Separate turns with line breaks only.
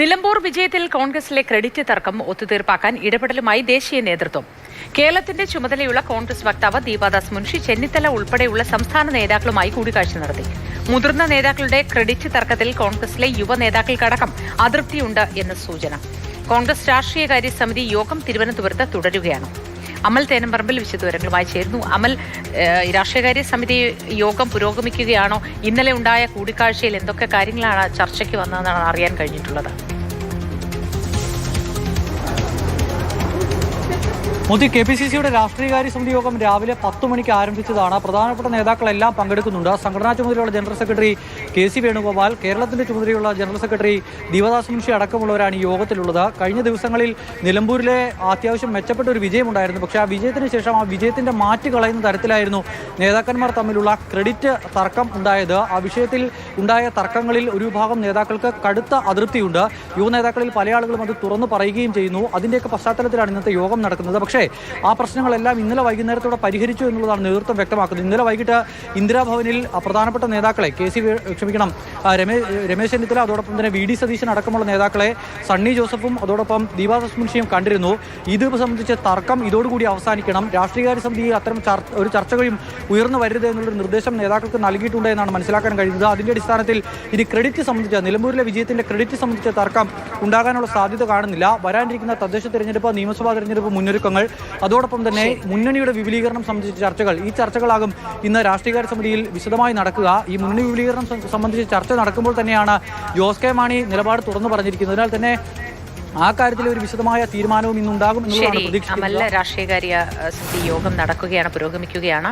നിലമ്പൂർ വിജയത്തിൽ കോൺഗ്രസിലെ ക്രെഡിറ്റ് തർക്കം ഒത്തുതീർപ്പാക്കാൻ ഇടപെടലുമായി ദേശീയ നേതൃത്വം. കേരളത്തിന്റെ ചുമതലയുള്ള കോൺഗ്രസ് വക്താവ് ദീപാദാസ് മുൻഷി ചെന്നിത്തല ഉൾപ്പെടെയുള്ള സംസ്ഥാന നേതാക്കളുമായി കൂടിക്കാഴ്ച നടത്തി. മുതിർന്ന നേതാക്കളുടെ ക്രെഡിറ്റ് തർക്കത്തിൽ കോൺഗ്രസിലെ യുവ നേതാക്കൾക്കടക്കം അതൃപ്തിയുണ്ട് എന്ന് സൂചന. കോൺഗ്രസ് രാഷ്ട്രീയകാര്യ സമിതി യോഗം തിരുവനന്തപുരത്ത് തുടരുകയാണ്. അമൽ തേനമ്പറമ്പിൽ വിശദവിവരങ്ങളുമായി ചേരുന്നു. അമൽ, രാഷ്ട്രീയകാര്യ സമിതി യോഗം പുരോഗമിക്കുകയാണോ? ഇന്നലെ ഉണ്ടായ കൂടിക്കാഴ്ചയിൽ എന്തൊക്കെ കാര്യങ്ങളാണ് ചർച്ചയ്ക്ക് വന്നതെന്നാണ് അറിയാൻ കഴിഞ്ഞിട്ടുള്ളത്?
മോദി KPCCയുടെ രാഷ്ട്രീയകാര്യ സമിതി യോഗം രാവിലെ 10 മണിക്ക് ആരംഭിച്ചതാണ്. പ്രധാനപ്പെട്ട നേതാക്കളെല്ലാം പങ്കെടുക്കുന്നുണ്ട്. സംഘടനാ ചുമതലയുള്ള ജനറൽ സെക്രട്ടറി KC വേണുഗോപാൽ, കേരളത്തിന്റെ ചുമതലയുള്ള ജനറൽ സെക്രട്ടറി ദീപാദാസ് മുൻഷി അടക്കമുള്ളവരാണ് ഈ യോഗത്തിലുള്ളത്. കഴിഞ്ഞ ദിവസങ്ങളിൽ നിലമ്പൂരിലെ അത്യാവശ്യം മെച്ചപ്പെട്ട ഒരു വിജയമുണ്ടായിരുന്നു. പക്ഷേ ആ വിജയത്തിന് ശേഷം ആ വിജയത്തിന്റെ മാറ്റ് കളയുന്ന തരത്തിലായിരുന്നു നേതാക്കന്മാർ തമ്മിലുള്ള ക്രെഡിറ്റ് തർക്കം ഉണ്ടായത്. ആ വിഷയത്തിൽ ഉണ്ടായ തർക്കങ്ങളിൽ ഒരു വിഭാഗം നേതാക്കൾക്ക് കടുത്ത അതൃപ്തിയുണ്ട്. യുവ നേതാക്കളിൽ പല ആളുകളും അത് തുറന്നു പറയുകയും ചെയ്യുന്നു. അതിന്റെയൊക്കെ പശ്ചാത്തലത്തിലാണ് ഇന്നത്തെ യോഗം നടക്കുന്നത്. പക്ഷേ ആ പ്രശ്നങ്ങളെല്ലാം ഇന്നലെ വൈകുന്നേരത്തോടെ പരിഹരിച്ചു എന്നുള്ളതാണ് നേതൃത്വം വ്യക്തമാക്കുന്നത്. ഇന്നലെ വൈകിട്ട് ഇന്ദിരാഭവനിൽ പ്രധാനപ്പെട്ട നേതാക്കളെ രമേശ് ചെന്നിത്തല, അതോടൊപ്പം തന്നെ VD സതീശൻ അടക്കമുള്ള നേതാക്കളെ സണ്ണി ജോസഫും അതോടൊപ്പം ദീപാദാസ് മുൻഷിയും കണ്ടിരുന്നു. ഇത് സംബന്ധിച്ച് തർക്കം ഇതോടുകൂടി അവസാനിക്കണം, രാഷ്ട്രീയകാര്യ സമിതി അത്തരം ഒരു ചർച്ചകളും ഉയർന്നു വരരുത് എന്നുള്ളൊരു നിർദ്ദേശം നേതാക്കൾക്ക് നൽകിയിട്ടുണ്ട് എന്നാണ് മനസ്സിലാക്കാൻ കഴിയുന്നത്. അതിന്റെ അടിസ്ഥാനത്തിൽ ഇനി ക്രെഡിറ്റ് സംബന്ധിച്ച്, നിലമ്പൂരിലെ വിജയത്തിന്റെ ക്രെഡിറ്റ് സംബന്ധിച്ച തർക്കം ഉണ്ടാകാനുള്ള സാധ്യത കാണുന്നില്ല. വരാനിരിക്കുന്ന തദ്ദേശ തെരഞ്ഞെടുപ്പ്, നിയമസഭാ തെരഞ്ഞെടുപ്പ് മുന്നൊരുക്കങ്ങൾ, അതോടൊപ്പം തന്നെ മുന്നണിയുടെ വിപുലീകരണം സംബന്ധിച്ച ചർച്ചകൾ, ഈ ചർച്ചകളാകും ഇന്ന് രാഷ്ട്രീയകാര്യ സമിതിയിൽ വിശദമായി നടക്കുക. ഈ മുന്നണി വിപുലീകരണം സംബന്ധിച്ച് ചർച്ച നടക്കുമ്പോൾ തന്നെയാണ് ജോസ് കെ മാണി നിലപാട് തുറന്നു പറഞ്ഞിരിക്കുന്നത്. അതിനാൽ തന്നെ ആ കാര്യത്തിൽ ഒരു വിശദമായ തീരുമാനവും ഇന്നുണ്ടാകും എന്നുള്ളതാണ് പ്രതീക്ഷിക്കുന്നത്.
രാഷ്ട്രീയകാര്യ സമിതി യോഗം നടക്കുകയാണ്, പുരോഗമിക്കുകയാണ്.